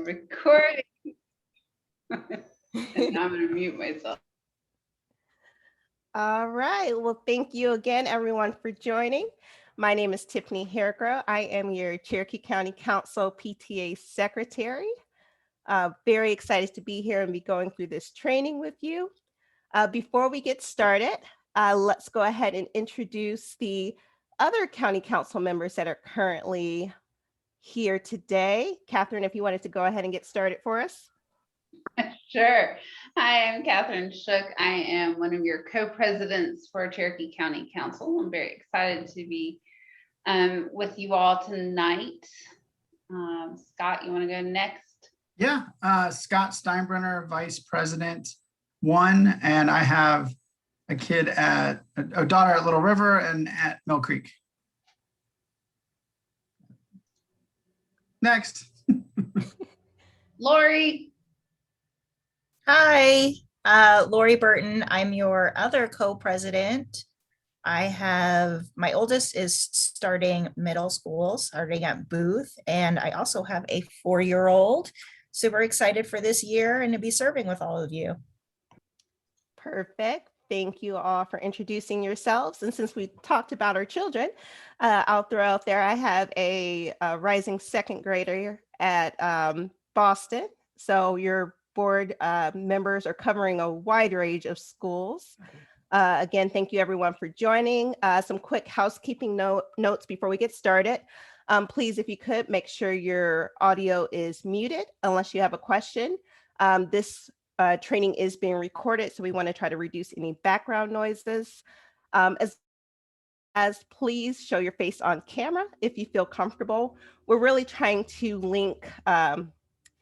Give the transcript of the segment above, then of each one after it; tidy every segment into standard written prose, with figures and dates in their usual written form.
Recording. And now I'm going to mute myself. All right. Well, thank you again, everyone, for joining. My name is Tiffany Hairgrow. I am your Cherokee County Council PTA Secretary. Very excited to be here and be going through this training with you. Before we get started, let's go ahead and introduce the other county council members that are currently here today. Catherine, if you wanted to go ahead and get started for us. Sure. Hi, I'm Catherine Shook. I am one of your co-presidents for Cherokee County Council. I'm very excited to be with you all tonight. Scott, you want to go next? Yeah, Scott Steinbrenner, Vice President 1, and I have a kid at a daughter at Little River and at Mill Creek. Next. Lori. Hi, Lori Burton. I'm your other co-president. I have, my oldest is starting middle school, starting at Booth, and I also have a 4-year-old. Super excited for this year and to be serving with all of you. Perfect. Thank you all for introducing yourselves. And since we talked about our children, I'll throw out there, I have a rising second grader at Boston. So your board members are covering a wide range of schools. Again, thank you everyone for joining. Some quick housekeeping notes before we get started. Please, if you could, make sure your audio is muted unless you have a question. This training is being recorded, so we want to try to reduce any background noises. As please show your face on camera if you feel comfortable. We're really trying to link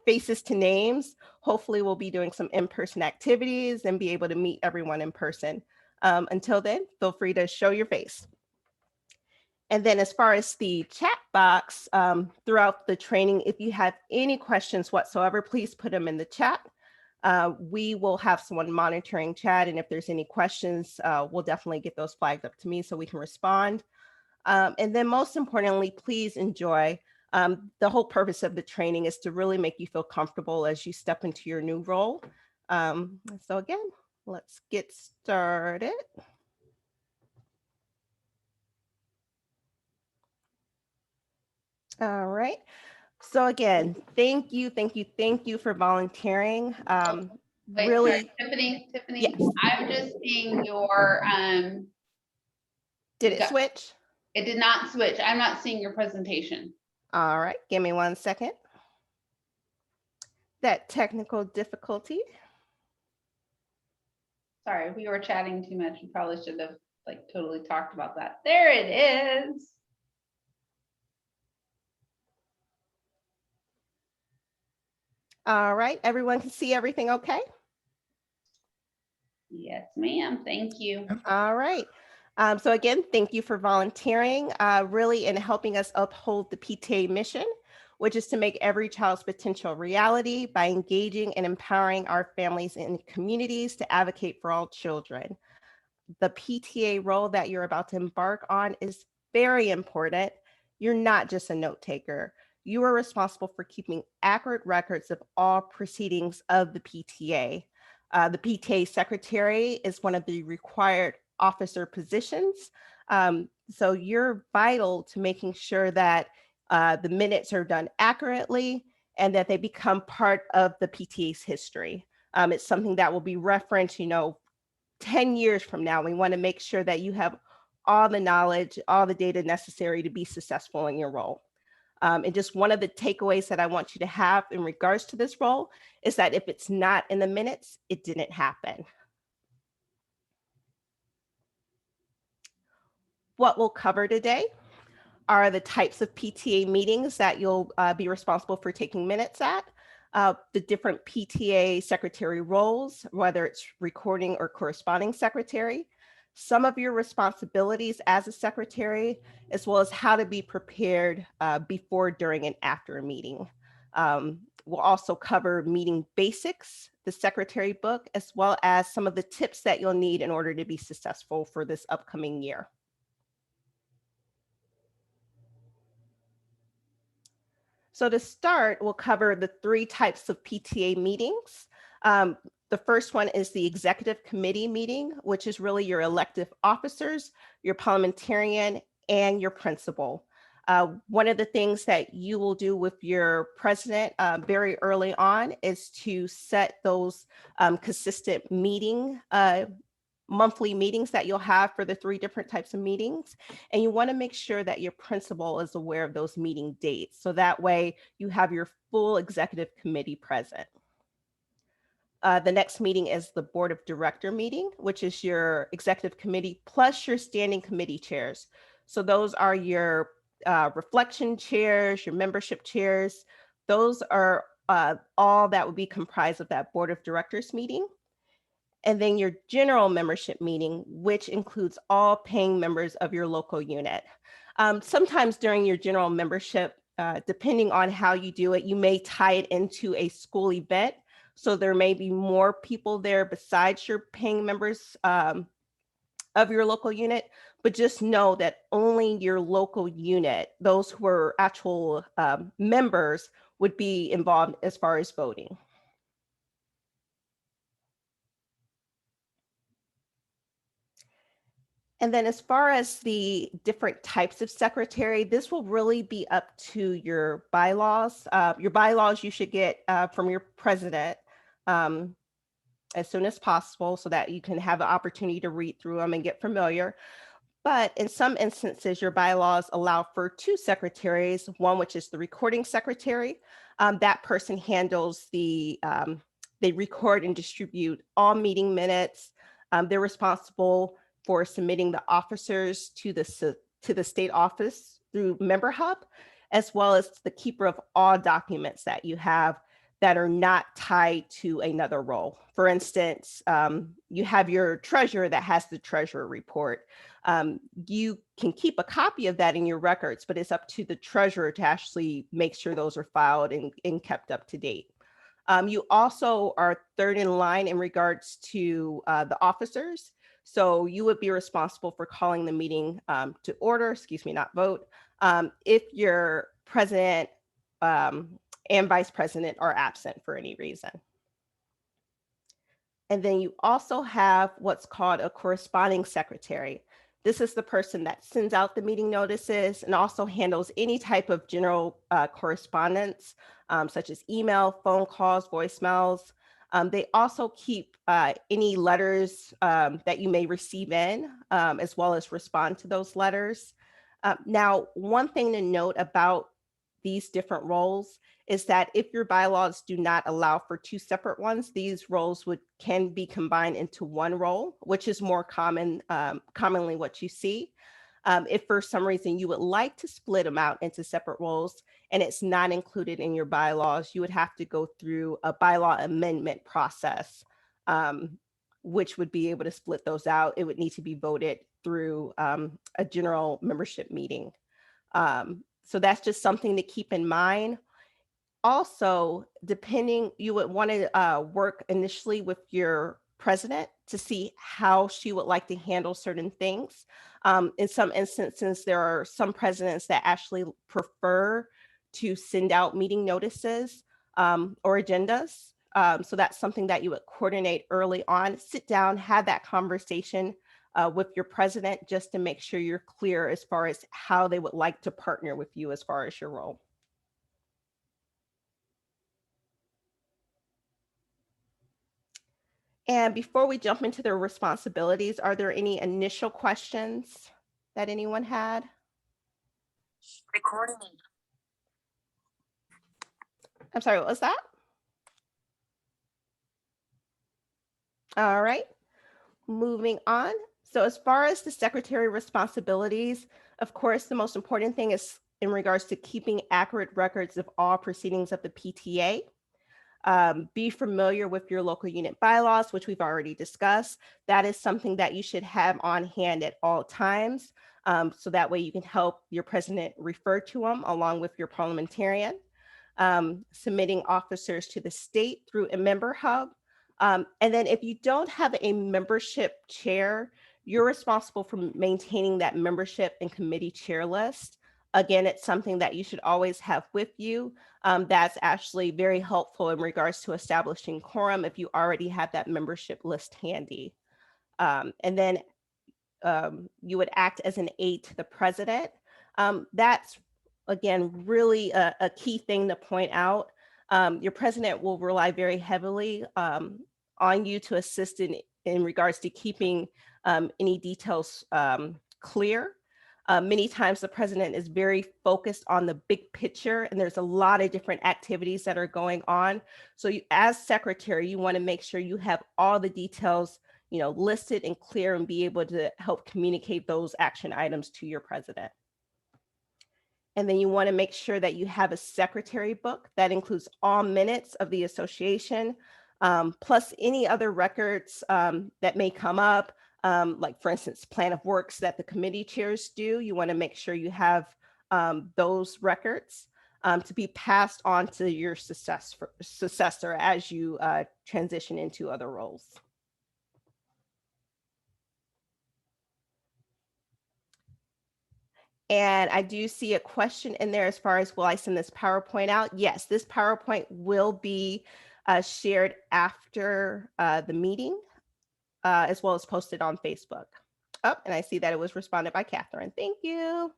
faces to names. Hopefully we'll be doing some in-person activities and be able to meet everyone in person. Until then, feel free to show your face. And then as far as the chat box throughout the training, if you have any questions whatsoever, please put them in the chat. We will have someone monitoring chat, and if there's any questions, we'll definitely get those flagged up to me so we can respond. And then most importantly, please enjoy. The whole purpose of the training is to really make you feel comfortable as you step into your new role. So again, let's get started. All right. So again, thank you for volunteering. Wait, Really, sorry, Tiffany, yes. I'm just seeing your Did it switch? It did not switch. I'm not seeing your presentation. All right, give me 1 second. That technical difficulty. Sorry, we were chatting too much. We probably should have like totally talked about that. There it is. All right, everyone can see everything okay? Yes, ma'am. Thank you. All right. So again, thank you for volunteering, really in helping us uphold the PTA mission, which is to make every child's potential reality by engaging and empowering our families and communities to advocate for all children. The PTA role that you're about to embark on is very important. You're not just a note taker. You are responsible for keeping accurate records of all proceedings of the PTA. The PTA secretary is one of the required officer positions. So you're vital to making sure that the minutes are done accurately and that they become part of the PTA's history. It's something that will be referenced, 10 years from now. We want to make sure that you have all the knowledge, all the data necessary to be successful in your role. And just one of the takeaways that I want you to have in regards to this role is that if it's not in the minutes, it didn't happen. What we'll cover today are the types of PTA meetings that you'll be responsible for taking minutes at, the different PTA secretary roles, whether it's recording or corresponding secretary, some of your responsibilities as a secretary, as well as how to be prepared before, during, and after a meeting. We'll also cover meeting basics, the secretary book, as well as some of the tips that you'll need in order to be successful for this upcoming year. So to start, we'll cover the 3 types of PTA meetings. The first one is the executive committee meeting, which is really your elective officers, your parliamentarian, and your principal. One of the things that you will do with your president very early on is to set those consistent monthly meetings that you'll have for the 3 different types of meetings. And you want to make sure that your principal is aware of those meeting dates. So that way you have your full executive committee present. The next meeting is the board of director meeting, which is your executive committee plus your standing committee chairs. So those are your reflection chairs, your membership chairs. Those are all that would be comprised of that board of directors meeting. And then your general membership meeting, which includes all paying members of your local unit. Sometimes during your general membership, depending on how you do it, you may tie it into a school event. So there may be more people there besides your paying members of your local unit, but just know that only your local unit, those who are actual members, would be involved as far as voting. And then as far as the different types of secretary, this will really be up to your bylaws. Your bylaws you should get from your president as soon as possible so that you can have the opportunity to read through them and get familiar. But in some instances, your bylaws allow for 2 secretaries, one which is the recording secretary. That person handles they record and distribute all meeting minutes. They're responsible for submitting the officers to the state office through Member Hub, as well as the keeper of all documents that you have that are not tied to another role. For instance, you have your treasurer that has the treasurer report. You can keep a copy of that in your records, but it's up to the treasurer to actually make sure those are filed and kept up to date. You also are third in line in regards to the officers. So you would be responsible for calling the meeting to order, not vote, if your president and vice president are absent for any reason. And then you also have what's called a corresponding secretary. This is the person that sends out the meeting notices and also handles any type of general correspondence, such as email, phone calls, voicemails. They also keep any letters that you may receive in, as well as respond to those letters. Now, one thing to note about these different roles is that if your bylaws do not allow for 2 separate ones, these roles can be combined into one role, which is more commonly what you see. If for some reason you would like to split them out into separate roles and it's not included in your bylaws, you would have to go through a bylaw amendment process, which would be able to split those out. It would need to be voted through a general membership meeting. So that's just something to keep in mind. Also, you would want to work initially with your president to see how she would like to handle certain things. In some instances, there are some presidents that actually prefer to send out meeting notices or agendas. So that's something that you would coordinate early on. Sit down, have that conversation with your president just to make sure you're clear as far as how they would like to partner with you as far as your role. And before we jump into their responsibilities, are there any initial questions that anyone had? Recording. I'm sorry, what was that? All right, moving on. So as far as the secretary responsibilities, of course, the most important thing is in regards to keeping accurate records of all proceedings of the PTA. Be familiar with your local unit bylaws, which we've already discussed. That is something that you should have on hand at all times. So that way you can help your president refer to them along with your parliamentarian. Submitting officers to the state through a member hub. And then if you don't have a membership chair, you're responsible for maintaining that membership and committee chair list. Again, it's something that you should always have with you. That's actually very helpful in regards to establishing quorum if you already have that membership list handy. And then you would act as an aide to the president. That's, again, really a key thing to point out. Your president will rely very heavily on you to assist in regards to keeping any details clear. Many times the president is very focused on the big picture, and there's a lot of different activities that are going on. So you, as secretary, you want to make sure you have all the details, listed and clear, and be able to help communicate those action items to your president. And then you want to make sure that you have a secretary book that includes all minutes of the association, plus any other records that may come up, like for instance, plan of works that the committee chairs do. You want to make sure you have those records to be passed on to your successor as you transition into other roles. And I do see a question in there as far as, will I send this PowerPoint out? Yes, this PowerPoint will be shared after the meeting, as well as posted on Facebook. Oh, and I see that it was responded by Catherine. Thank you.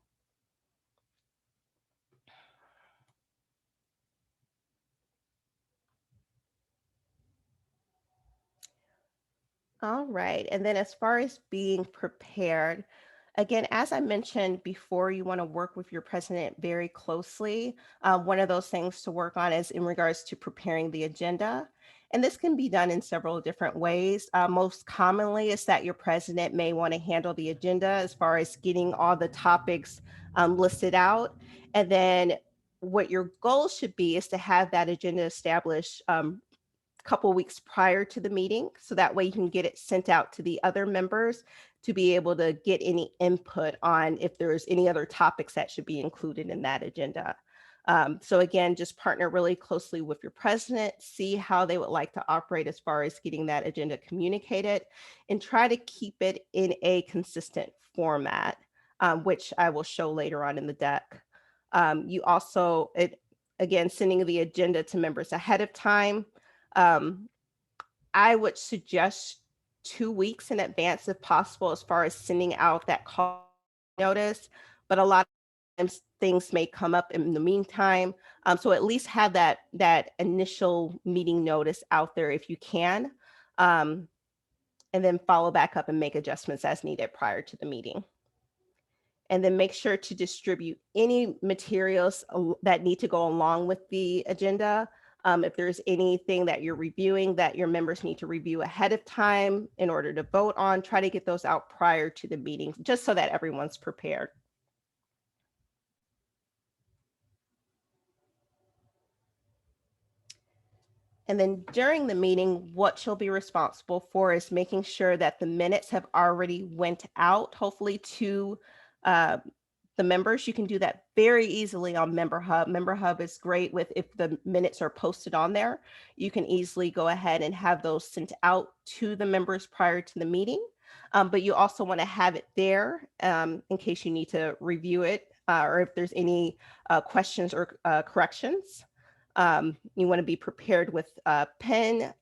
All right, and then as far as being prepared, again, as I mentioned before, you want to work with your president very closely. One of those things to work on is in regards to preparing the agenda. And this can be done in several different ways. Most commonly is that your president may want to handle the agenda as far as getting all the topics listed out. And then what your goal should be is to have that agenda established couple weeks prior to the meeting, so that way you can get it sent out to the other members to be able to get any input on if there's any other topics that should be included in that agenda. So again, just partner really closely with your president, see how they would like to operate as far as getting that agenda communicated, and try to keep it in a consistent format, which I will show later on in the deck. You also, again, sending the agenda to members ahead of time. I would suggest 2 weeks in advance if possible, as far as sending out that call notice, but a lot of times things may come up in the meantime. So at least have that initial meeting notice out there if you can, and then follow back up and make adjustments as needed prior to the meeting. And then make sure to distribute any materials that need to go along with the agenda. If there's anything that you're reviewing that your members need to review ahead of time in order to vote on, try to get those out prior to the meeting, just so that everyone's prepared. And then during the meeting, what you'll be responsible for is making sure that the minutes have already went out, hopefully to the members. You can do that very easily on Member Hub. Member Hub is great with, if the minutes are posted on there, you can easily go ahead and have those sent out to the members prior to the meeting. But you also want to have it there in case you need to review it, or if there's any questions or corrections. You want to be prepared with a pen,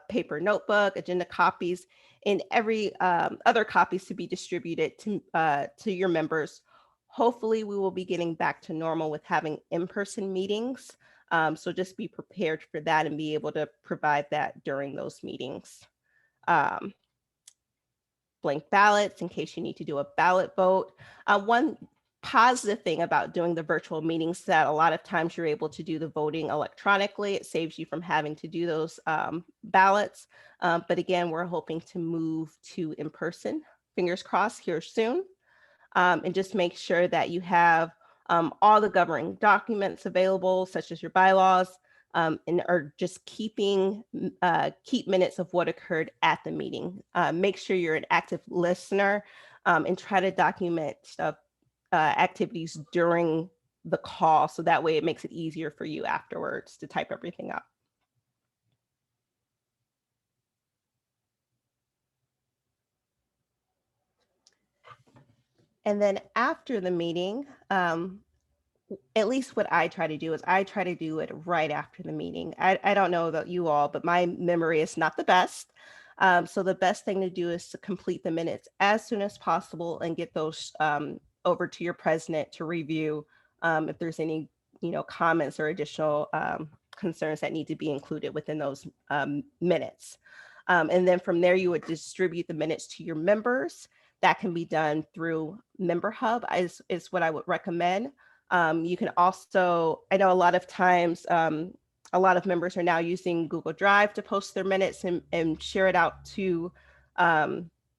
paper notebook, agenda copies, and every other copies to be distributed to your members. Hopefully we will be getting back to normal with having in-person meetings. So just be prepared for that and be able to provide that during those meetings. Blank ballots in case you need to do a ballot vote. One positive thing about doing the virtual meetings is that a lot of times you're able to do the voting electronically. It saves you from having to do those ballots. But again, we're hoping to move to in-person, fingers crossed, here soon. And just make sure that you have all the governing documents available, such as your bylaws, and are just keep minutes of what occurred at the meeting. Make sure you're an active listener and try to document stuff, activities during the call, so that way it makes it easier for you afterwards to type everything up. And then after the meeting, at least what I try to do is I try to do it right after the meeting. I don't know about you all, but my memory is not the best. So the best thing to do is to complete the minutes as soon as possible and get those over to your president to review if there's any, comments or additional concerns that need to be included within those minutes. And then from there, you would distribute the minutes to your members. That can be done through Member Hub is what I would recommend. You can also, I know a lot of times, a lot of members are now using Google Drive to post their minutes and share it out to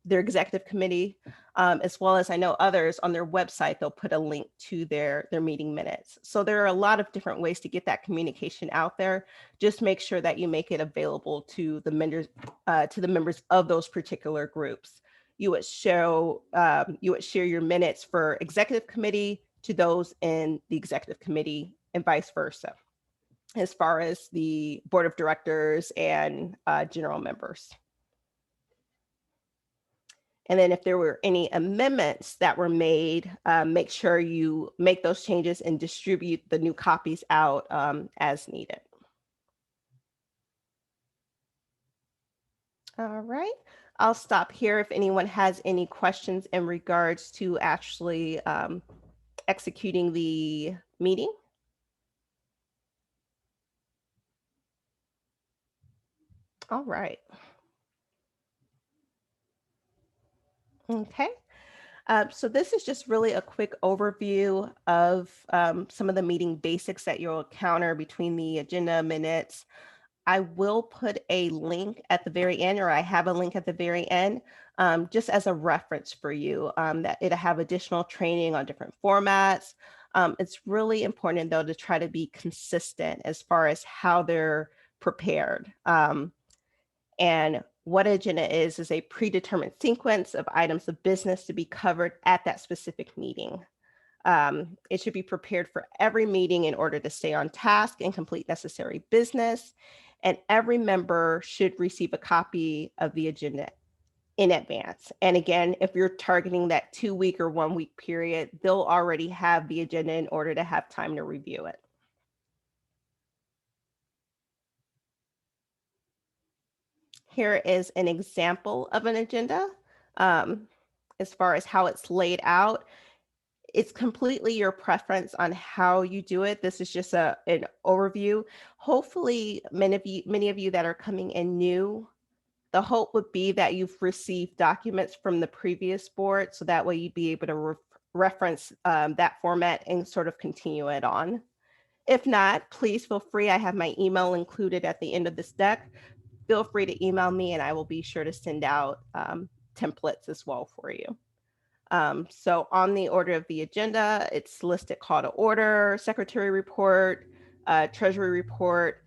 their executive committee, as well as I know others on their website, they'll put a link to their meeting minutes. So there are a lot of different ways to get that communication out there. Just make sure that you make it available to the members of those particular groups. You would share your minutes for executive committee to those in the executive committee and vice versa, as far as the board of directors and general members. And then if there were any amendments that were made, make sure you make those changes and distribute the new copies out as needed. All right, I'll stop here if anyone has any questions in regards to actually executing the meeting. All right. Okay. So this is just really a quick overview of some of the meeting basics that you'll encounter between the agenda minutes. I will put a link at the very end, or I have a link at the very end, just as a reference for you, that it'll have additional training on different formats. It's really important, though, to try to be consistent as far as how they're prepared. And what agenda is a predetermined sequence of items of business to be covered at that specific meeting. It should be prepared for every meeting in order to stay on task and complete necessary business. And every member should receive a copy of the agenda in advance. And again, if you're targeting that 2-week or 1-week period, they'll already have the agenda in order to have time to review it. Here is an example of an agenda. As far as how it's laid out, it's completely your preference on how you do it. This is just an overview. Hopefully, many of you that are coming in new, the hope would be that you've received documents from the previous board, so that way you'd be able to reference that format and sort of continue it on. If not, please feel free. I have my email included at the end of this deck. Feel free to email me and I will be sure to send out templates as well for you. So on the order of the agenda, it's listed call to order, secretary report, treasury report.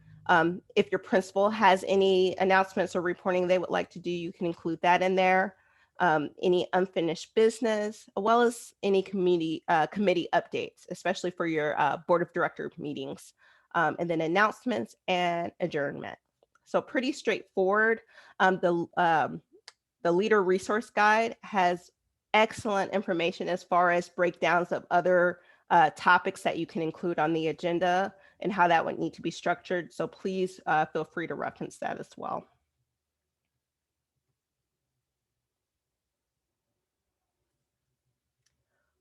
If your principal has any announcements or reporting they would like to do, you can include that in there. Any unfinished business, as well as any committee updates, especially for your board of director meetings, and then announcements and adjournment. So pretty straightforward. The Leader Resource Guide has excellent information as far as breakdowns of other topics that you can include on the agenda and how that would need to be structured. So please feel free to reference that as well.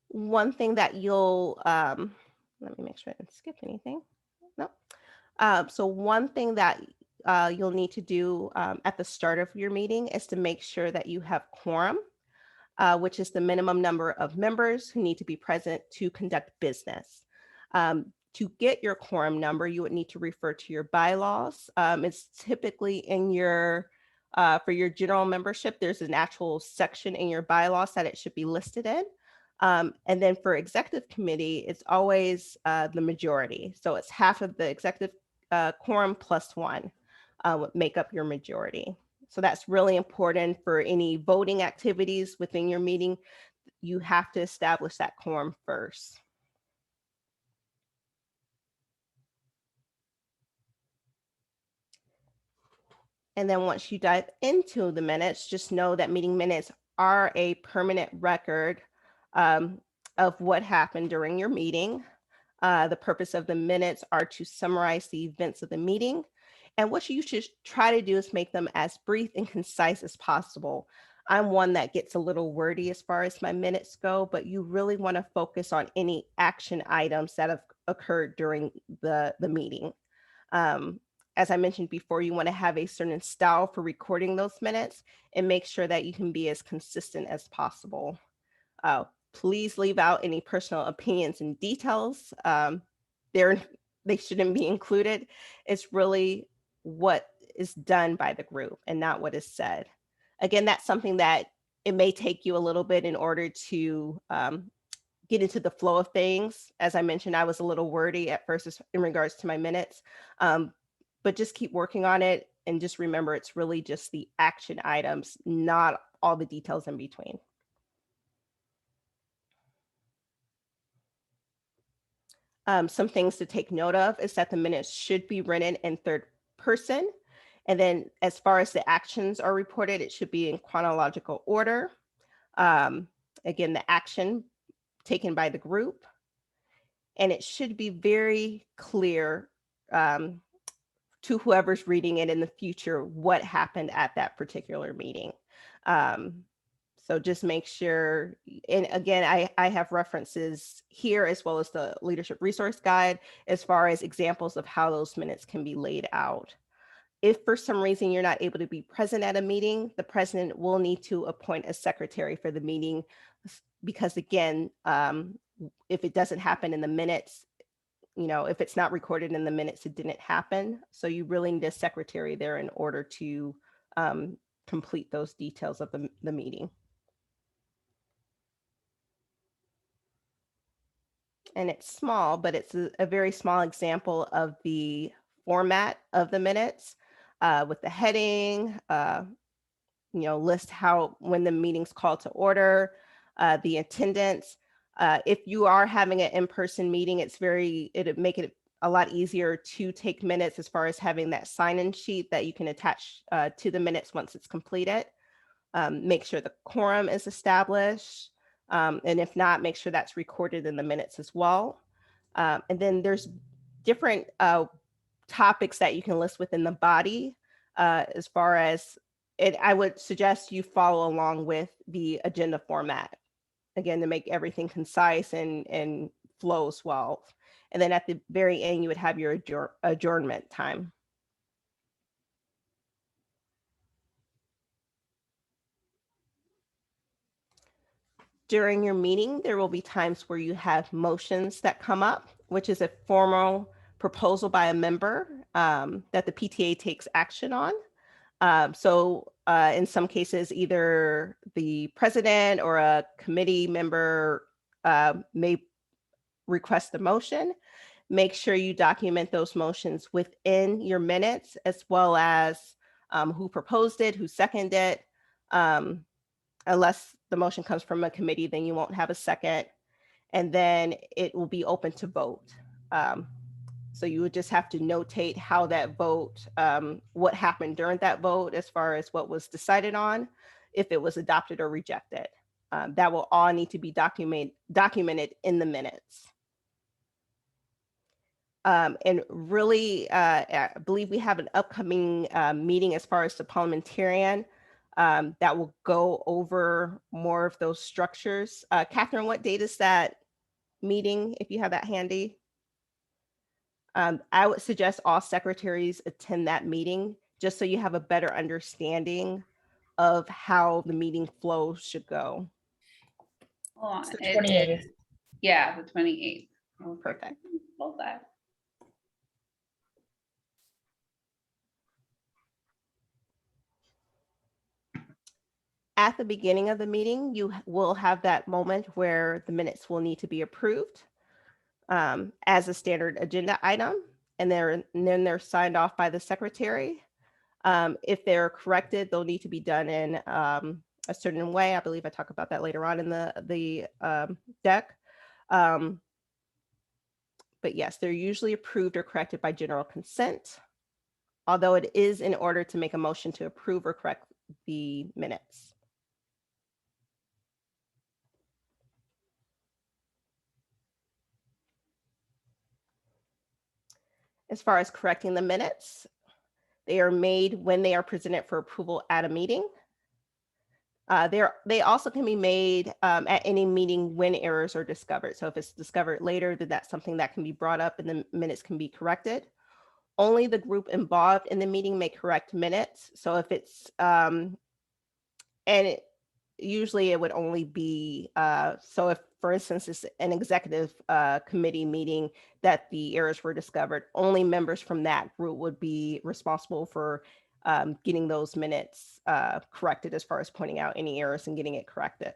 One thing that you'll, let me make sure I didn't skip anything. No. So one thing that you'll need to do at the start of your meeting is to make sure that you have quorum, which is the minimum number of members who need to be present to conduct business. To get your quorum number, you would need to refer to your bylaws. It's typically in your, for your general membership, there's an actual section in your bylaws that it should be listed in. And then for executive committee, it's always the majority. So it's half of the executive quorum plus 1 would make up your majority. So that's really important for any voting activities within your meeting. You have to establish that quorum first. And then once you dive into the minutes, just know that meeting minutes are a permanent record of what happened during your meeting. The purpose of the minutes are to summarize the events of the meeting. And what you should try to do is make them as brief and concise as possible. I'm one that gets a little wordy as far as my minutes go, but you really want to focus on any action items that have occurred during the meeting. As I mentioned before, you want to have a certain style for recording those minutes and make sure that you can be as consistent as possible. Please leave out any personal opinions and details. They shouldn't be included. It's really what is done by the group and not what is said. Again, that's something that it may take you a little bit in order to get into the flow of things. As I mentioned, I was a little wordy at first in regards to my minutes, but just keep working on it and just remember it's really just the action items, not all the details in between. Some things to take note of is that the minutes should be written in third person. And then as far as the actions are reported, it should be in chronological order. Again, the action taken by the group. And it should be very clear to whoever's reading it in the future what happened at that particular meeting. So just make sure, and again, I have references here as well as the leadership resource guide as far as examples of how those minutes can be laid out. If for some reason you're not able to be present at a meeting, the president will need to appoint a secretary for the meeting because again, if it doesn't happen in the minutes, if it's not recorded in the minutes, it didn't happen. So you really need a secretary there in order to complete those details of the meeting. And it's small, but it's a very small example of the format of the minutes with the heading, list when the meeting's called to order, the attendance. If you are having an in-person meeting, it'd make it a lot easier to take minutes as far as having that sign-in sheet that you can attach to the minutes once it's completed. Make sure the quorum is established. And if not, make sure that's recorded in the minutes as well. And then there's different topics that you can list within the body as far as it. I would suggest you follow along with the agenda format, again, to make everything concise and flows well. And then at the very end, you would have your adjournment time. During your meeting, there will be times where you have motions that come up, which is a formal proposal by a member that the PTA takes action on. So in some cases, either the president or a committee member may request a motion. Make sure you document those motions within your minutes, as well as who proposed it, who seconded it. Unless the motion comes from a committee, then you won't have a second. And then it will be open to vote. So you would just have to notate how that vote, what happened during that vote, as far as what was decided on, if it was adopted or rejected. That will all need to be documented in the minutes. And really, I believe we have an upcoming meeting as far as the parliamentarian that will go over more of those structures. Catherine, what date is that meeting, if you have that handy? I would suggest all secretaries attend that meeting just so you have a better understanding of how the meeting flow should go. Hold on. It's the 28th. Yeah, the 28th. Oh, perfect. Hold that. At the beginning of the meeting, you will have that moment where the minutes will need to be approved as a standard agenda item, and then they're signed off by the secretary. If they're corrected, they'll need to be done in a certain way. I believe I talk about that later on in the deck. But yes, they're usually approved or corrected by general consent, although it is in order to make a motion to approve or correct the minutes. As far as correcting the minutes, they are made when they are presented for approval at a meeting. They also can be made at any meeting when errors are discovered. So if it's discovered later, then that's something that can be brought up and the minutes can be corrected. Only the group involved in the meeting may correct minutes. So if it's, usually it would only be, so if, for instance, it's an executive committee meeting that the errors were discovered, only members from that group would be responsible for getting those minutes corrected as far as pointing out any errors and getting it corrected.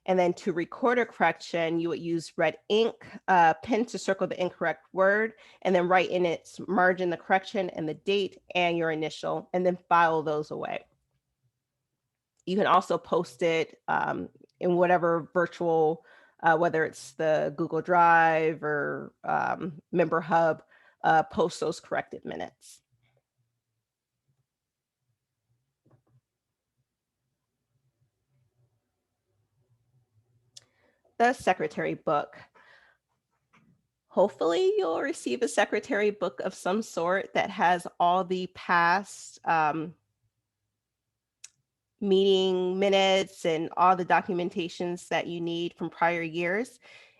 And then to record a correction, you would use red ink pen to circle the incorrect word, and then write in its margin the correction and the date and your initial, and then file those away. You can also post it in whatever virtual, whether it's the Google Drive or Member Hub, post those corrected minutes. The secretary book. Hopefully you'll receive a secretary book of some sort that has all the past meeting minutes and all the documentations that you need from prior years.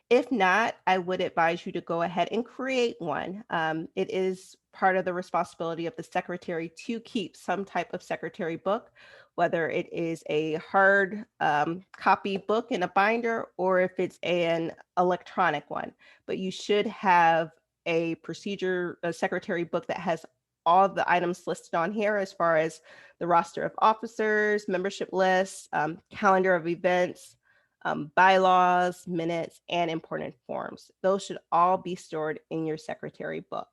If not, I would advise you to go ahead and create one. It is part of the responsibility of the secretary to keep some type of secretary book, whether it is a hard copy book in a binder or if it's an electronic one. But you should have a secretary book that has all the items listed on here as far as the roster of officers, membership lists, calendar of events, bylaws, minutes, and important forms. Those should all be stored in your secretary book.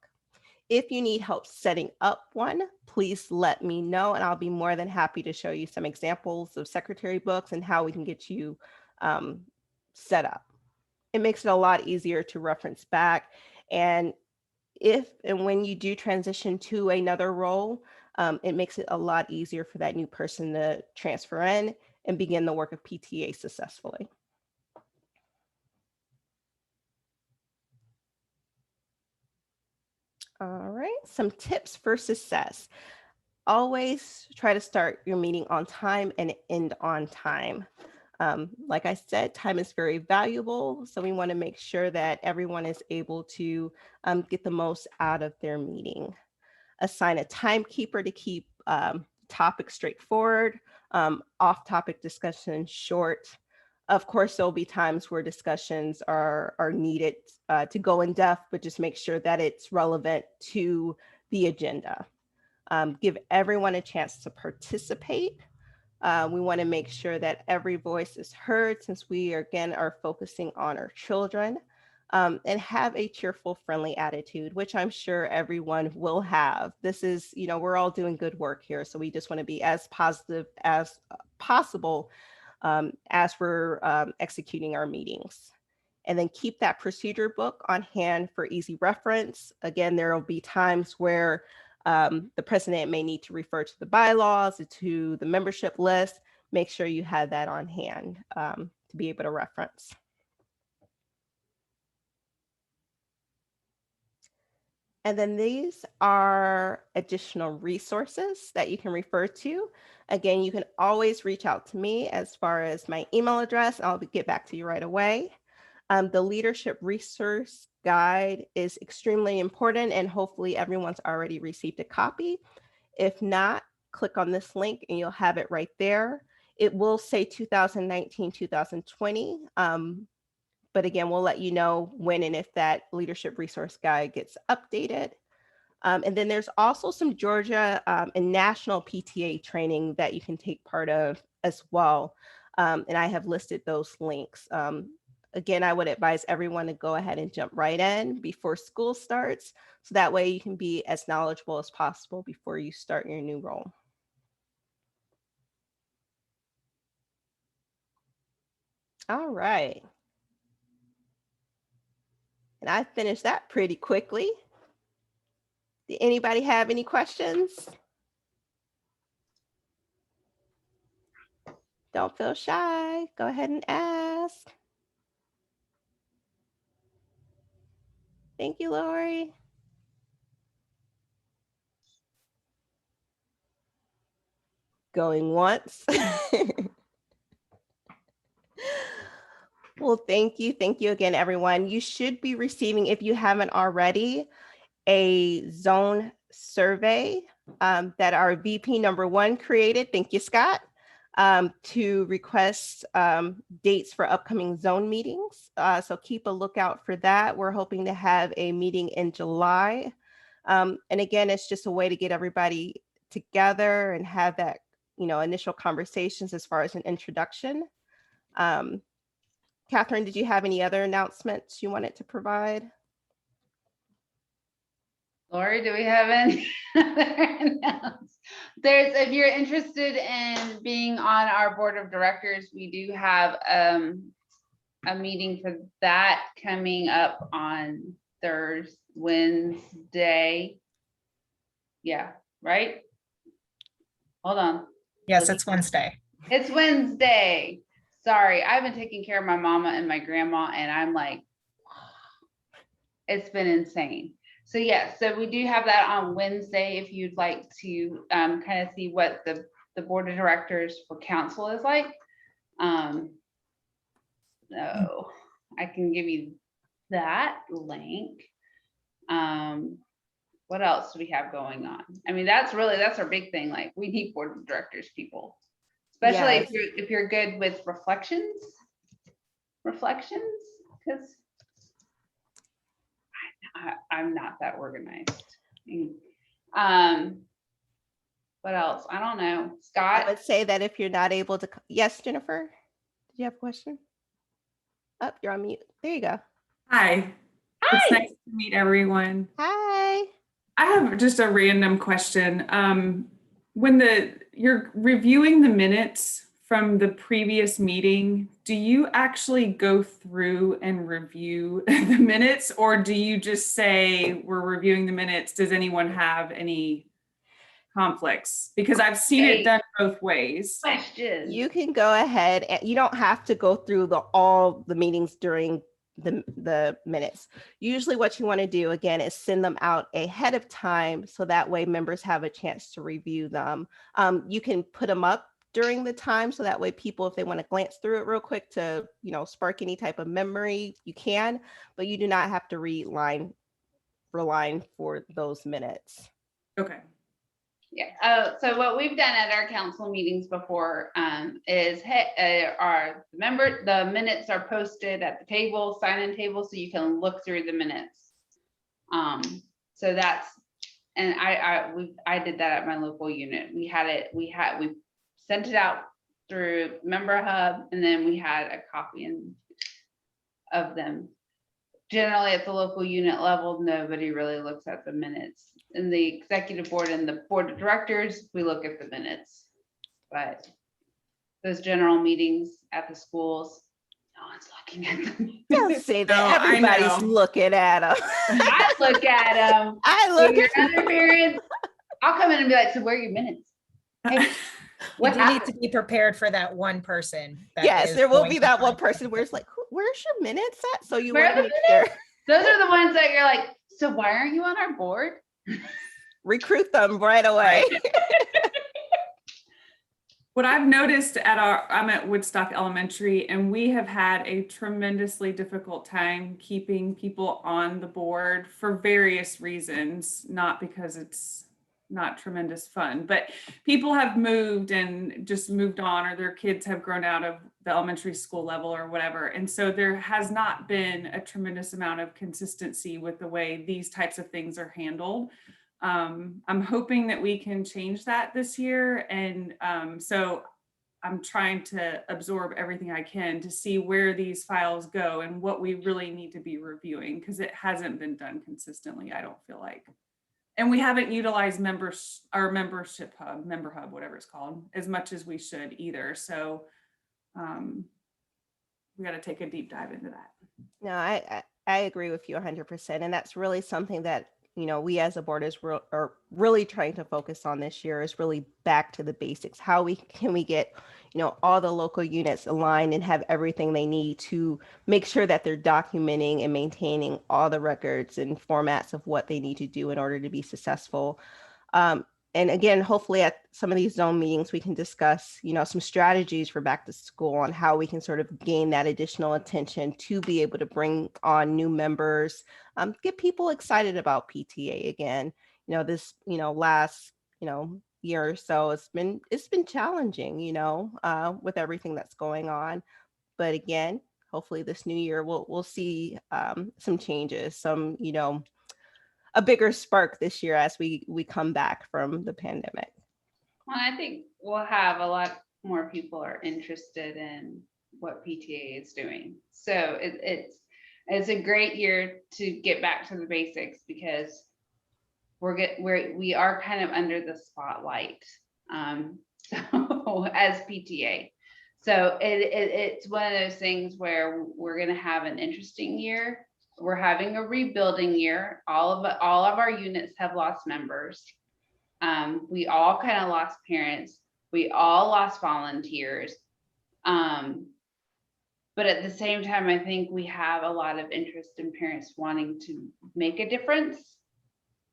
If you need help setting up one, please let me know and I'll be more than happy to show you some examples of secretary books and how we can get you set up. It makes it a lot easier to reference back. And if and when you do transition to another role, it makes it a lot easier for that new person to transfer in and begin the work of PTA successfully. All right, some tips for success. Always try to start your meeting on time and end on time. Like I said, time is very valuable, so we want to make sure that everyone is able to get the most out of their meeting. Assign a timekeeper to keep topics straightforward, off-topic discussion short. Of course, there'll be times where discussions are needed to go in depth, but just make sure that it's relevant to the agenda. Give everyone a chance to participate. We want to make sure that every voice is heard since we again are focusing on our children, and have a cheerful, friendly attitude, which I'm sure everyone will have. This is, we're all doing good work here. So we just want to be as positive as possible as we're executing our meetings. And then keep that procedure book on hand for easy reference. Again, there will be times where the president may need to refer to the bylaws, to the membership list. Make sure you have that on hand to be able to reference. And then these are additional resources that you can refer to. Again, you can always reach out to me as far as my email address. I'll get back to you right away. The Leadership Resource Guide is extremely important and hopefully everyone's already received a copy. If not, click on this link and you'll have it right there. It will say 2019, 2020. But again, we'll let you know when and if that Leadership Resource Guide gets updated. And then there's also some Georgia and national PTA training that you can take part of as well. And I have listed those links. Again, I would advise everyone to go ahead and jump right in before school starts. So that way you can be as knowledgeable as possible before you start your new role. All right. And I finished that pretty quickly. Did anybody have any questions? Don't feel shy. Go ahead and ask. Thank you, Lori. Going once. Well, thank you. Thank you again, everyone. You should be receiving, if you haven't already, a zone survey that our VP number 1 created. Thank you, Scott, to request dates for upcoming zone meetings. So keep a lookout for that. We're hoping to have a meeting in July. And again, it's just a way to get everybody together and have that, initial conversations as far as an introduction. Catherine, did you have any other announcements you wanted to provide? Lori, do we have any other announcements? If you're interested in being on our board of directors, we do have a meeting for that coming up on Wednesday. Yeah, right? Hold on. Yes, it's Wednesday. It's Wednesday. Sorry, I've been taking care of my mama and my grandma, and I'm like, it's been insane. So yes, so we do have that on Wednesday if you'd like to kind of see what the board of directors for council is like. So I can give you that link. What else do we have going on? I mean, that's our big thing. Like, we need board of directors people, especially Yes. if you're good with reflections, because I'm not that organized. What else? I don't know. I Scott? would say that if you're not able to, yes, Jennifer, did you have a question? Oh, you're on mute. There you go. Hi. It's nice to meet everyone. Hi. I have just a random question. When you're reviewing the minutes from the previous meeting, do you actually go through and review the minutes, or do you just say, we're reviewing the minutes? Does anyone have any conflicts? Because I've seen it done both ways. Questions. You can go ahead and you don't have to go through all the meetings during the minutes. Usually what you want to do again is send them out ahead of time so that way members have a chance to review them. You can put them up during the time so that way people, if they want to glance through it real quick to spark any type of memory, you can, but you do not have to read line for line for those minutes. Okay. Yeah. So what we've done at our council meetings before is the minutes are posted at the table, sign-in table, so you can look through the minutes. So that's, and I did that at my local unit. We sent it out through Member Hub, and then we had a copy of them. Generally at the local unit level, nobody really looks at the minutes. In the executive board and the board of directors, we look at the minutes. But those general meetings at the schools, no one's looking at them. Don't say that. No, I Everybody's know. looking at them. I look at them. I look Your at other parents, I'll come in and be like, so where are your minutes? Hey, You what do need happened? to be prepared for that one person. that yes, is there will going be to that find one out. person where it's like, where's your minutes at? So you Where want are to the make sure. Those are the ones that you're like, so why aren't you on our board? Recruit them right away. What I've noticed I'm at Woodstock Elementary, and we have had a tremendously difficult time keeping people on the board for various reasons, not because it's not tremendous fun, but people have moved and just moved on, or their kids have grown out of the elementary school level or whatever. And so there has not been a tremendous amount of consistency with the way these types of things are handled. I'm hoping that we can change that this year. And so I'm trying to absorb everything I can to see where these files go and what we really need to be reviewing, because it hasn't been done consistently, I don't feel like. And we haven't utilized member hub, whatever it's called, as much as we should either. So we got to take a deep dive into that. No, I agree with you 100%. And that's really something that we as a board are really trying to focus on this year is really back to the basics. How can we get, all the local units aligned and have everything they need to make sure that they're documenting and maintaining all the records and formats of what they need to do in order to be successful. And again, hopefully at some of these zone meetings, we can discuss, some strategies for back to school on how we can sort of gain that additional attention to be able to bring on new members, get people excited about PTA again. This, last, year or so, it's been challenging, with everything that's going on. But again, hopefully this new year, we'll see some changes, some, a bigger spark this year as we come back from the pandemic. Well, I think we'll have a lot more people are interested in what PTA is doing. So it's a great year to get back to the basics, because we are kind of under the spotlight, so as PTA. So it's one of those things where we're going to have an interesting year. We're having a rebuilding year. All of our units have lost members. We all kind of lost parents. We all lost volunteers. But at the same time, I think we have a lot of interest in parents wanting to make a difference.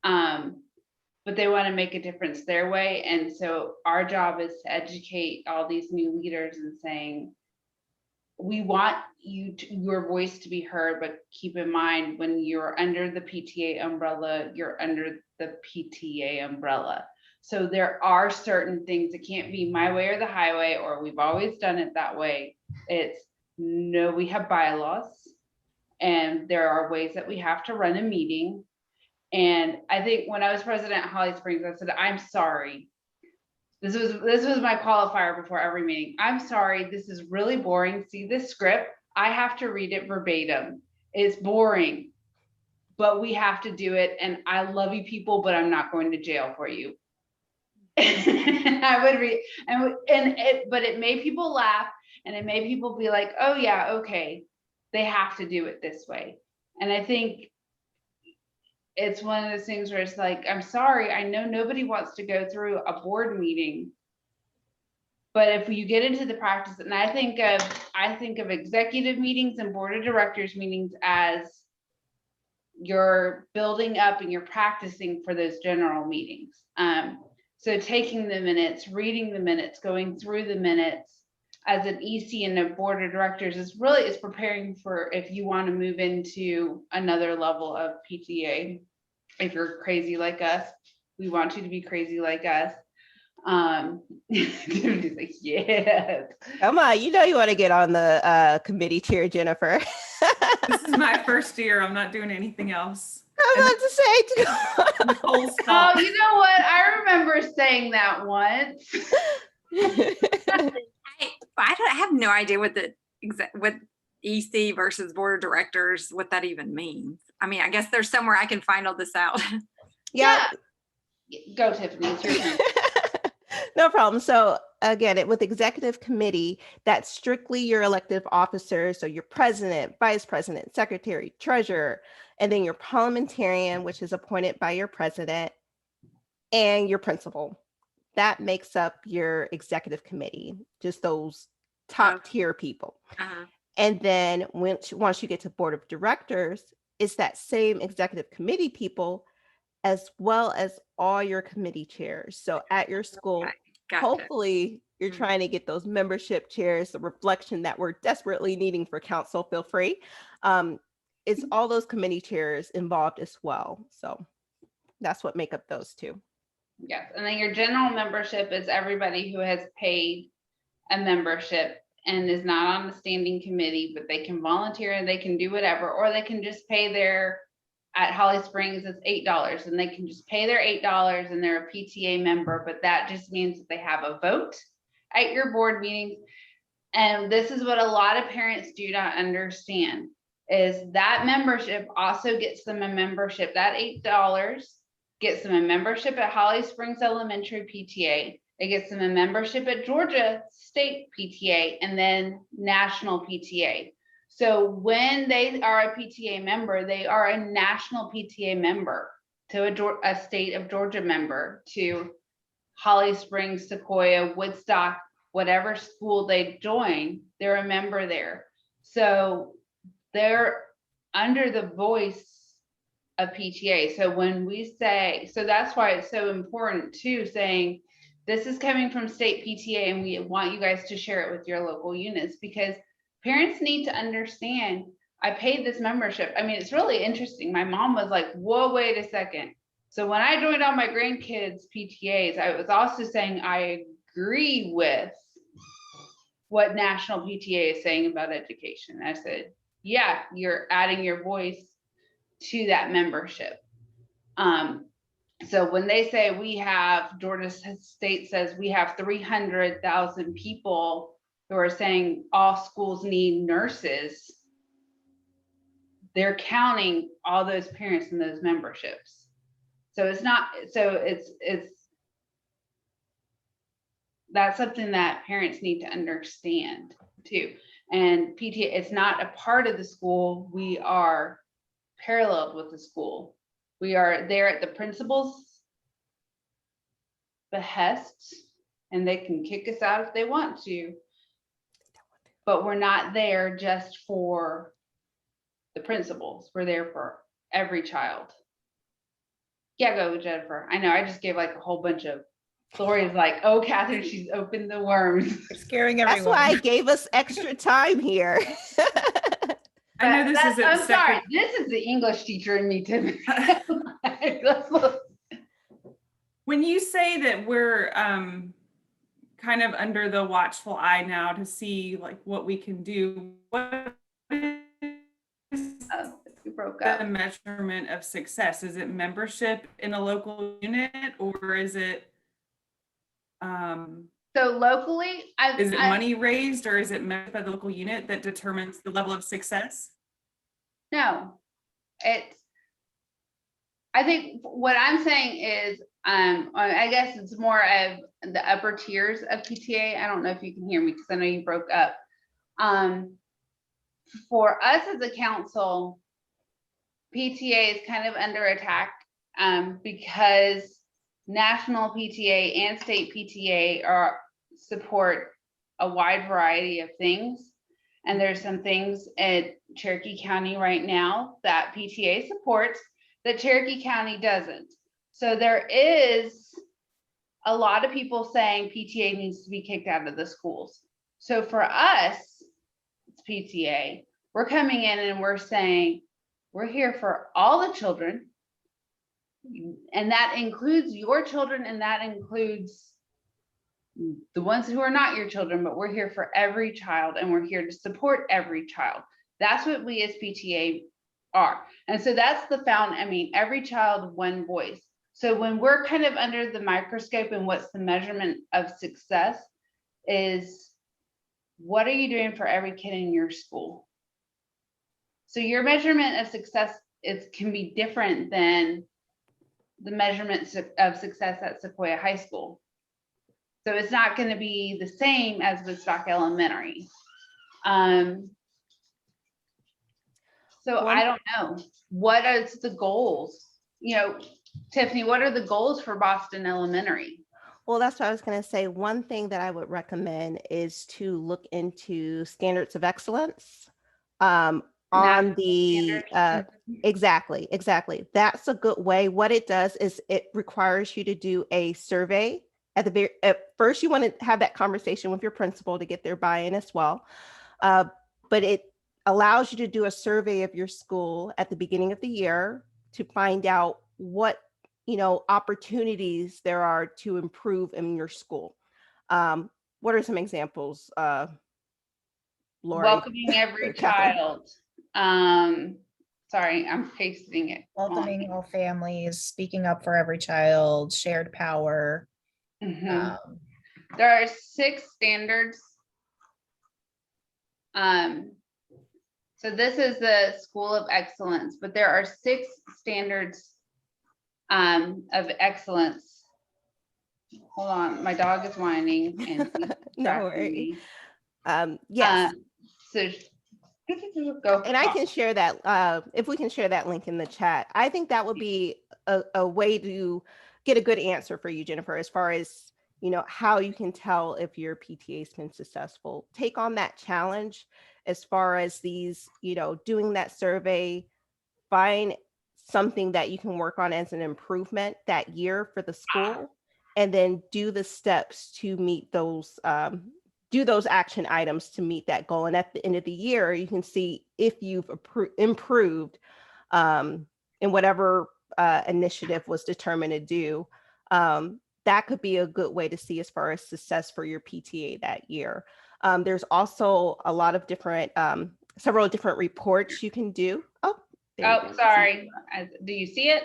But they want to make a difference their way. And so our job is to educate all these new leaders and saying, we want your voice to be heard, but keep in mind, when you're under the PTA umbrella, you're under the PTA umbrella. So there are certain things that can't be my way or the highway, or we've always done it that way. It's no, we have bylaws, and there are ways that we have to run a meeting. And I think when I was president at Holly Springs, I said, I'm sorry. This was my qualifier before every meeting. I'm sorry, this is really boring. See this script? I have to read it verbatim. It's boring, but we have to do it. And I love you people, but I'm not going to jail for you. I would read, but it made people laugh, and it made people be like, oh yeah, okay, they have to do it this way. And I think it's one of those things where it's like, I'm sorry, I know nobody wants to go through a board meeting, but if you get into the practice, and I think of executive meetings and board of directors meetings as you're building up and you're practicing for those general meetings. So taking the minutes, reading the minutes, going through the minutes as an EC and a board of directors is preparing for if you want to move into another level of PTA. If you're crazy like us, we want you to be crazy like us. He's like, yeah. Come on, you want to get on the committee chair, Jennifer. This is my first year. I'm not doing anything else. I'm about to say. Nicole's fault. Oh, you know what? I remember saying that once. I have no idea what EC versus board of directors, what that even means. I mean, I guess there's somewhere I can find all this out. Yeah. Go, Tiffany. It's your turn. No problem. So again, with executive committee, that's strictly your elective officers. So your president, vice president, secretary, treasurer, and then your parliamentarian, which is appointed by your president, and your principal. That makes up your executive committee, just those top tier people. Uh-huh. And then once you get to board of directors, it's that same executive committee people, as well as all your committee chairs. So at your school, Gotcha. hopefully you're trying to get those membership chairs, the reflection that we're desperately needing for council, feel free. It's all those committee chairs involved as well. So that's what make up those two. Yes, and then your general membership is everybody who has paid a membership and is not on the standing committee, but they can volunteer and they can do whatever, or they can just pay at Holly Springs, it's $8, and they can just pay their $8 and they're a PTA member, but that just means that they have a vote at your board meetings. And this is what a lot of parents do not understand, is that membership also gets them a membership. That $8 gets them a membership at Holly Springs Elementary PTA. It gets them a membership at Georgia State PTA, and then National PTA. So when they are a PTA member, they are a national PTA member. to a state of Georgia member, to Holly Springs, Sequoia, Woodstock, whatever school they join, they're a member there. So they're under the voice of PTA. So when we say, so that's why it's so important too, saying this is coming from state PTA and we want you guys to share it with your local units, because parents need to understand, I paid this membership. I mean, it's really interesting. My mom was like, whoa, wait a second. So when I joined all my grandkids PTAs, I was also saying, I agree with what National PTA is saying about education. I said, yeah, you're adding your voice to that membership. So when they say we have, Georgia State says we have 300,000 people who are saying all schools need nurses, they're counting all those parents in those memberships. So it's not, so it's that's something that parents need to understand too. And PTA, it's not a part of the school. We are paralleled with the school. We are there at the principal's behest, and they can kick us out if they want to. But we're not there just for the principals. We're there for every child. Yeah, go Jennifer. I know I just gave like a whole bunch of, Lori's like, oh, Catherine, she's opened the worms. You're scaring That's everyone. why I gave us extra time here. I know this is I'm a sorry, separate. this is the English teacher in me, Tim. Let's look. When you say that we're kind of under the watchful eye now to see like what we can do, what is Oh, you broke the up. measurement of success? Is it membership in a local unit, or is it So locally, is it money raised, or is it membership by the local unit that determines the level of success? No, I think what I'm saying is, I guess it's more of the upper tiers of PTA. I don't know if you can hear me because I know you broke up. For us as a council, PTA is kind of under attack because national PTA and state PTA support a wide variety of things. And there's some things at Cherokee County right now that PTA supports that Cherokee County doesn't. So there is a lot of people saying PTA needs to be kicked out of the schools. So for us, it's PTA, we're coming in and we're saying, we're here for all the children. And that includes your children, and that includes the ones who are not your children, but we're here for every child, and we're here to support every child. That's what we as PTA are. And so that's the every child, one voice. So when we're kind of under the microscope and what's the measurement of success is, what are you doing for every kid in your school? So your measurement of success can be different than the measurements of success at Sequoia High School. So it's not going to be the same as Woodstock Elementary. So I don't know. What is the goals? You know, Tiffany, what are the goals for Boston Elementary? Well, that's what I was going to say. One thing that I would recommend is to look into standards of excellence on the exactly. That's a good way. What it does is it requires you to do a survey at first. You want to have that conversation with your principal to get their buy-in as well. But it allows you to do a survey of your school at the beginning of the year to find out what opportunities there are to improve in your school. What are some examples, Lori? Welcoming every child. Sorry, I'm pasting it. Welcoming all families, speaking up for every child, shared power. There are 6 standards. So this is the School of Excellence, but there are 6 standards of excellence. Hold on, my dog is whining and he's No worries. Yes. So go. And I can share that if we can share that link in the chat. I think that would be a way to get a good answer for you, Jennifer, as far as, how you can tell if your PTA has been successful. Take on that challenge as far as these, doing that survey, find something that you can work on as an improvement that year for the school, and then do the steps to meet those, do those action items to meet that goal. And at the end of the year, you can see if you've improved in whatever initiative was determined to do. That could be a good way to see as far as success for your PTA that year. There's also a lot of different, several different reports you can do. Oh, there you Oh, go. sorry. Do you see it?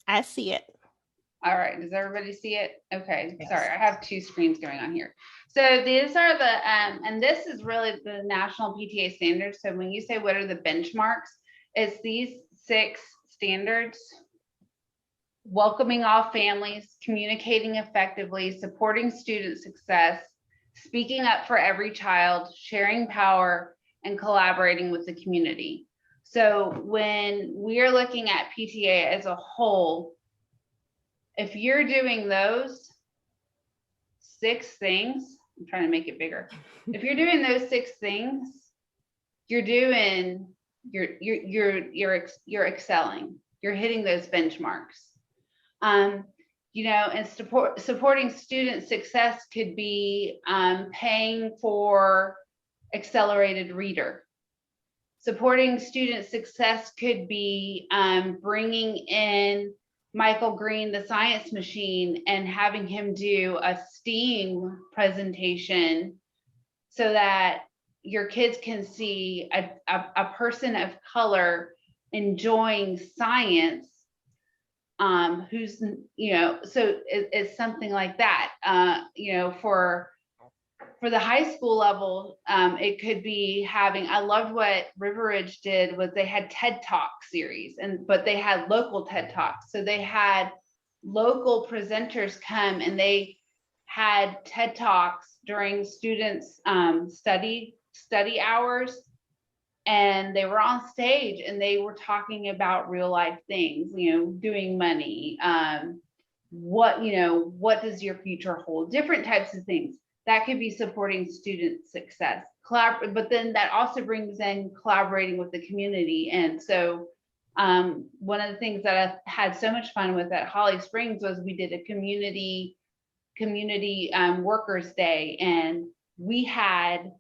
I see it. All right, does everybody see it? Okay, Yes. sorry, I have two screens going on here. So these are the, and this is really the national PTA standards. So when you say what are the benchmarks, it's these 6 standards: welcoming all families, communicating effectively, supporting student success, speaking up for every child, sharing power, and collaborating with the community. So when we're looking at PTA as a whole, if you're doing those 6 things, I'm trying to make it bigger. If you're doing those 6 things, you're excelling. You're hitting those benchmarks. And supporting student success could be paying for accelerated reader. Supporting student success could be bringing in Michael Green, the science machine, and having him do a STEAM presentation so that your kids can see a person of color enjoying science, who's, so it's something like that. For the high school level, it could be having, I loved what River Ridge did was they had TED Talk series, but they had local TED Talks. So they had local presenters come and they had TED Talks during students' study hours. And they were on stage and they were talking about real life things, doing money, what does your future hold, different types of things. That could be supporting student success, but then that also brings in collaborating with the community. And so one of the things that I had so much fun with at Holly Springs was we did a community workers day, and we had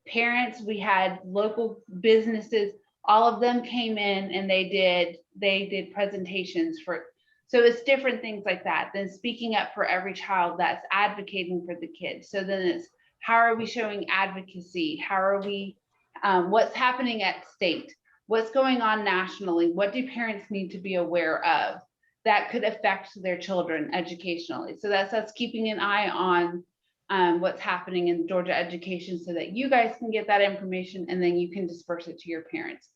parents, we had local businesses, all of them came in and they did presentations so it's different things like that. Then speaking up for every child, that's advocating for the kids. So then it's, how are we showing advocacy? How are we, what's happening at state? What's going on nationally? What do parents need to be aware of that could affect their children educationally? So that's us keeping an eye on what's happening in Georgia education so that you guys can get that information and then you can disperse it to your parents.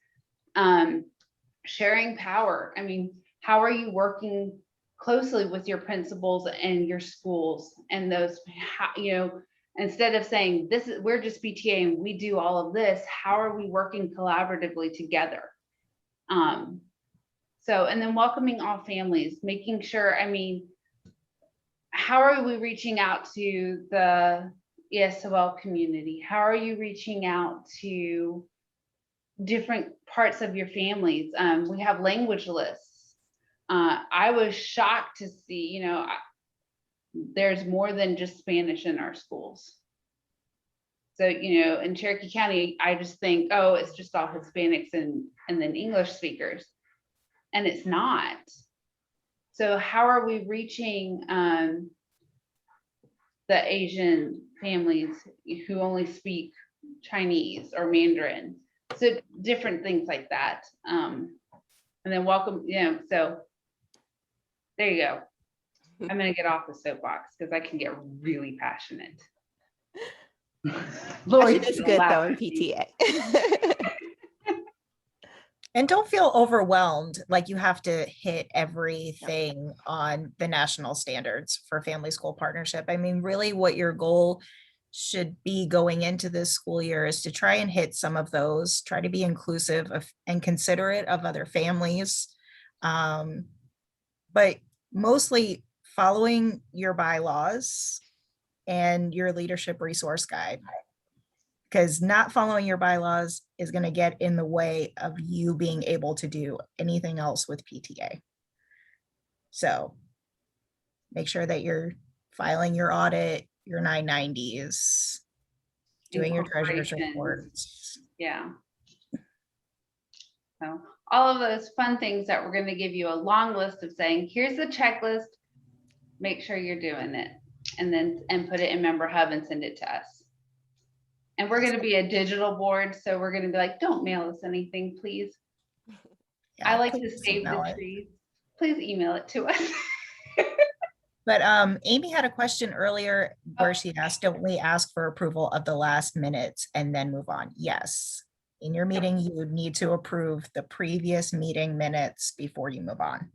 Sharing power. I mean, how are you working closely with your principals and your schools and those, instead of saying we're just PTA and we do all of this, how are we working collaboratively together? And then welcoming all families, making sure, how are we reaching out to the ESOL community? How are you reaching out to different parts of your families? We have language lists. I was shocked to see, there's more than just Spanish in our schools. So, in Cherokee County, I just think, oh, it's just all Hispanics and then English speakers. And it's not. So how are we reaching the Asian families who only speak Chinese or Mandarin? So different things like that. And then welcome, so there you go. I'm gonna get off the soapbox because I can get really passionate. Lori is good though in PTA. And don't feel overwhelmed, like you have to hit everything on the national standards for family school partnership. Really what your goal should be going into this school year is to try and hit some of those, try to be inclusive of and considerate of other families. but mostly following your bylaws and your leadership resource guide. Because not following your bylaws is going to get in the way of you being able to do anything else with PTA. So make sure that you're filing your audit, your 990s, doing your treasurer's Incorporations. reports. Yeah. So all of those fun things that we're going to give you a long list of saying, here's the checklist, make sure you're doing it, and put it in Member Hub and send it to us. And we're going to be a digital board, so we're going to be like, don't mail us anything, please. I Yeah, like to please save email the it. trees. Please email it to us. But Amy had a question earlier where she asked, don't we ask for approval of the last minutes and then move on? Yes. In your meeting, you would need to approve the previous meeting minutes before you move on.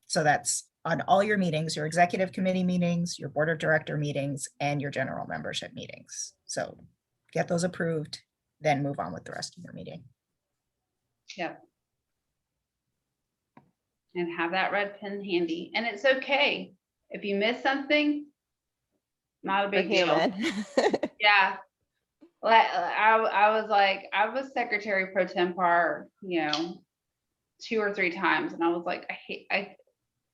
So that's on all your meetings, your executive committee meetings, your board of director meetings, and your general membership meetings. So get those approved, then move on with the rest of your meeting. Yep. And have that red pen handy. And it's okay. If you miss something, not a We're big deal. human. Yeah. I was like, I was secretary pro tempore, 2 or 3 times. And I was like,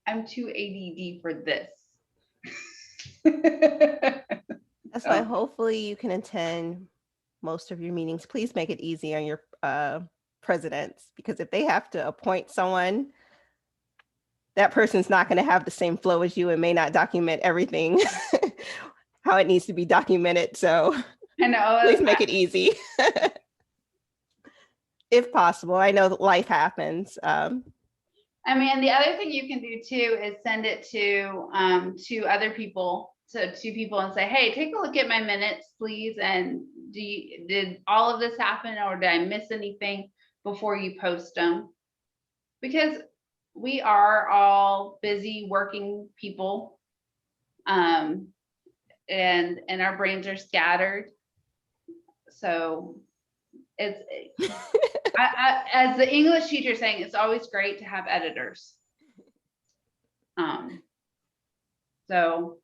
I'm too ADD for this. That's why So, hopefully you can attend most of your meetings. Please make it easy on your presidents, because if they have to appoint someone, that person's not going to have the same flow as you and may not document everything how it needs to be documented. So I know. please make it easy. If possible. I know that life happens. I mean, the other thing you can do too is send it to other people, to 2 people, and say, hey, take a look at my minutes, please. And did all of this happen, or did I miss anything before you post them? Because we are all busy working people, and our brains are scattered. So it's as the English teacher saying, it's always great to have editors. So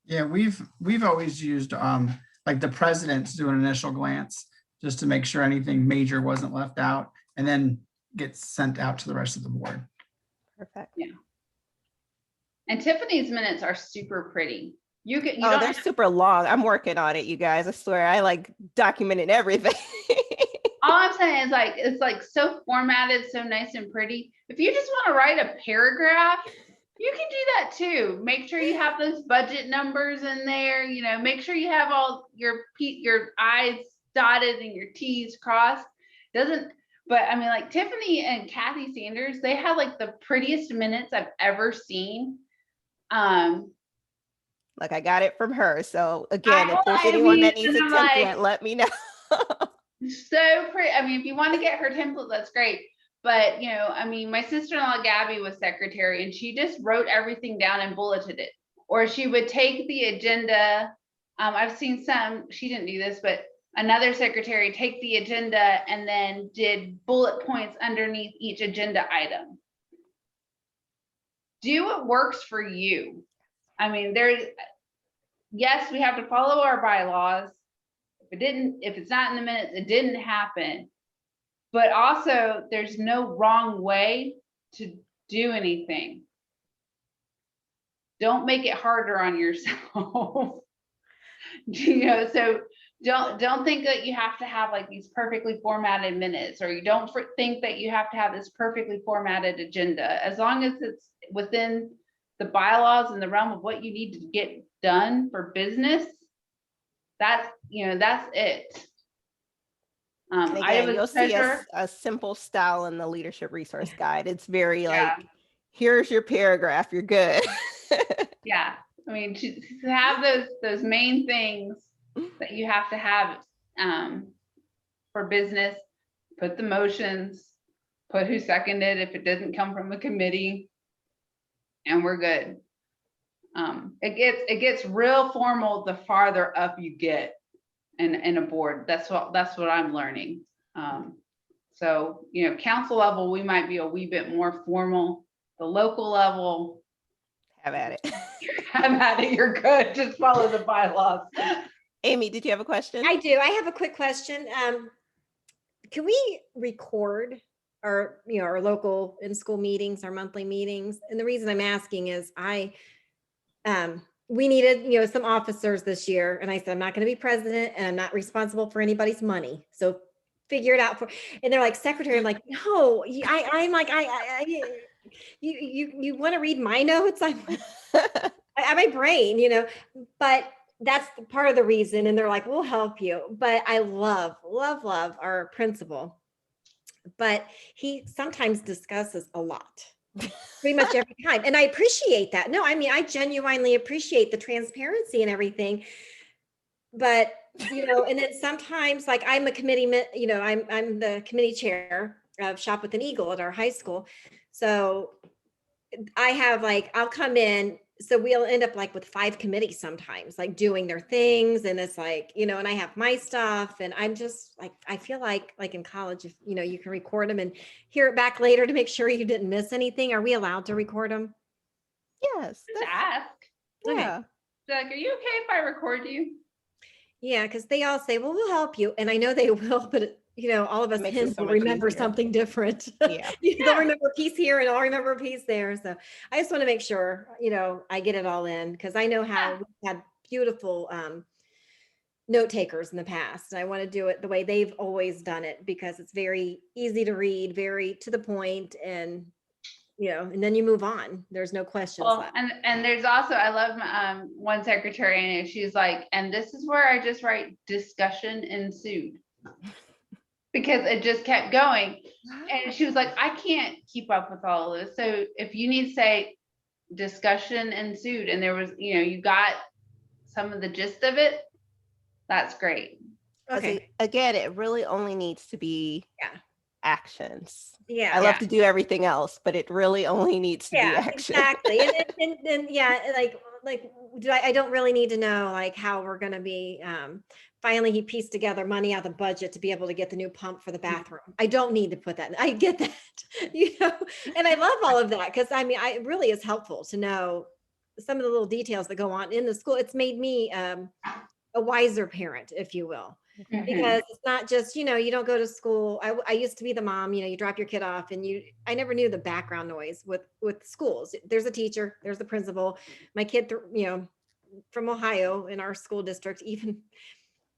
Yeah, we've always used like the presidents do an initial glance just to make sure anything major wasn't left out, and then gets sent out to the rest of the board. Perfect. and Tiffany's minutes are super pretty. You Oh, don't they're have- super long. I'm working on it, you guys. I swear, I like documented everything. all I'm saying is like, it's like so formatted, so nice and pretty. If you just want to write a paragraph, you can do that too. Make sure you have those budget numbers in there, make sure you have all your I's dotted and your T's crossed. But I mean, like Tiffany and Kathy Sanders, they have like the prettiest minutes I've ever seen. Like, I got it from her. So again, if there's I anyone that mean, needs a I'm like- template, let me know. So pretty. I mean, if you want to get her template, that's great. But I mean, my sister-in-law Gabby was secretary, and she just wrote everything down and bulleted it. Or she would take the agenda. I've seen some. She didn't do this, but another secretary take the agenda and then did bullet points underneath each agenda item. Do what works for you. I mean, yes, we have to follow our bylaws. If it's not in the minutes, it didn't happen. But also, there's no wrong way to do anything. Don't make it harder on yourself. So don't think that you have to have like these perfectly formatted minutes, or you don't think that you have to have this perfectly formatted agenda. As long as it's within the bylaws and the realm of what you need to get done for business, that's it. And I again, was you'll see treasurer. a simple style in the leadership resource guide. It's very Yeah. like, here's your paragraph, you're good. Yeah, I mean, to have those main things that you have to have for business, put the motions, put who seconded if it doesn't come from the committee, and we're good. It gets real formal the farther up you get in a board. That's what I'm learning. So council level, we might be a wee bit more formal, the local level, Have at it. I'm at it, you're good. Just follow the bylaws. Amy, did you have a question? I do. I have a quick question. Can we record our local in-school meetings, our monthly meetings? And the reason I'm asking is we needed, some officers this year. And I said, I'm not going to be president and I'm not responsible for anybody's money. So figure it out and they're like, secretary, I'm like, no, I'm like, you want to read my notes? I have my brain, but that's part of the reason. And they're like, we'll help you. But I love our principal. But he sometimes discusses a lot, pretty much every time. And I appreciate that. No, I mean, I genuinely appreciate the transparency and everything. But, and then sometimes like I'm a committee, I'm the committee chair of Shop with an Eagle at our high school. So I have I'll come in. So we'll end up with 5 committees sometimes, doing their things. And it's and I have my stuff and I'm just I feel like in college, if you can record them and hear it back later to make sure you didn't miss anything. Are we allowed to record them? Yes. Just ask. Yeah. Like, are you okay if I record you? Yeah. Cause they all say, well, we'll help you. And I know they will, but all of us Makes it hens so will much remember easier. something different. Yeah. They'll remember a piece here and I'll remember a piece there. So I just want to make sure, I get it all in because I know how we had beautiful note takers in the past. And I want to do it the way they've always done it because it's very easy to read, very to the point, and and then you move on. There's no questions Well, left. and there's also, I love one secretary and she's like, and this is where I just write discussion ensued. Because it just kept going. And she was like, I can't keep up with all of this. So if you need to say discussion ensued and there was, you got some of the gist of it, that's great. Okay. Again, it really only needs to be actions. Yeah. I love to do everything else, but it really only needs to be action. Exactly. And yeah, I don't really need to know how we're going to be. Finally, he pieced together money out of the budget to be able to get the new pump for the bathroom. I don't need to put that. I get that, and I love all of that because it really is helpful to know some of the little details that go on in the school. It's made me a wiser parent, if you will. Because it's not just, you don't go to school. I used to be the mom, you drop your kid off and I never knew the background noise with schools. There's a teacher, there's the principal. My kid, from Ohio in our school district, even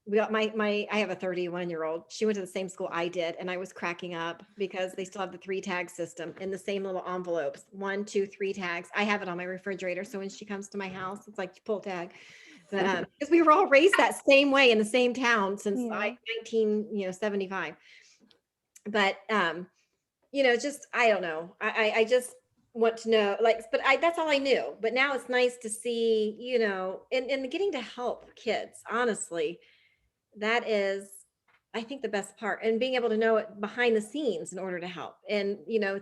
we got I have a 31-year-old. She went to the same school I did. And I was cracking up because they still have the 3 tag system in the same little envelopes, 1, 2, 3 tags. I have it on my refrigerator. So when she comes to my house, it's like, pull tag. Because we were all raised that same way in the same town since 1975. But just I don't know. I just want to know, but that's all I knew. But now it's nice to see, and getting to help kids. Honestly, that is, I think, the best part, and being able to know it behind the scenes in order to help. And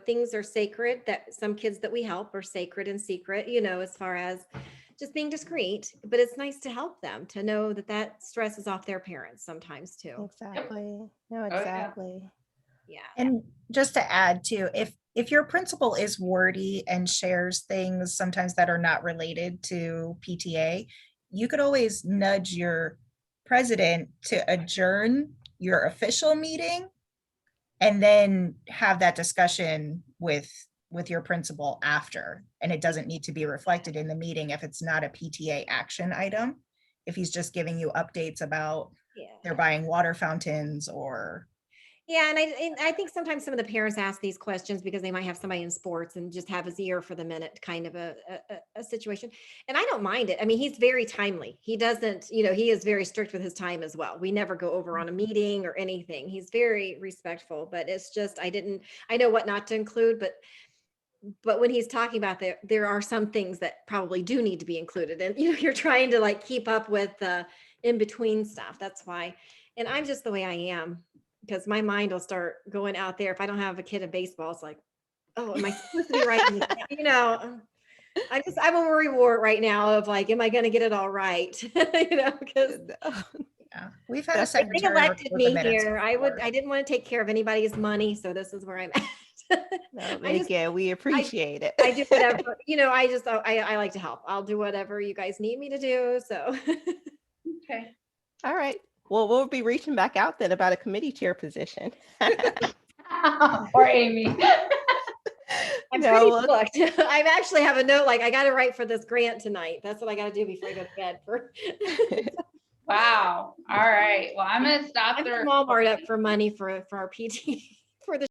things are sacred. That some kids that we help are sacred and secret. As far as just being discreet, but it's nice to help them to know that stress is off their parents sometimes too. Exactly. No, yeah. exactly. Yeah. And just to add too, if your principal is wordy and shares things sometimes that are not related to PTA, you could always nudge your president to adjourn your official meeting and then have that discussion with your principal after. And it doesn't need to be reflected in the meeting if it's not a PTA action item. If he's just giving you updates about they're buying water fountains or. Yeah. And I think sometimes some of the parents ask these questions because they might have somebody in sports and just have his ear for the minute kind of a situation. And I don't mind it. He's very timely. He doesn't, he is very strict with his time as well. We never go over on a meeting or anything. He's very respectful, but it's just, I know what not to include, but when he's talking about there are some things that probably do need to be included. And, you're trying to keep up with the in-between stuff. That's why. And I'm just the way I am because my mind will start going out there. If I don't have a kid in baseball, it's like, oh, am I supposed to be writing this down? I'm a worry wart right now of am I going to get it all right? Because Yeah, we've had a If If they secretary. elected record the me minutes here, before. I didn't want to take care of anybody's money, so this is where I'm at. No, I and just, again, we appreciate it. I do whatever, I like to help. I'll do whatever you guys need me to do, so. Okay. All right. Well, we'll be reaching back out then about a committee chair position. Or Amy. I'm No, pretty well, booked. I actually have a note, like, I gotta write for this grant tonight. That's what I gotta do before I go to bed for. Wow. All right. Well, I'm gonna stop I'm the in Walmart up for money for our PT, for the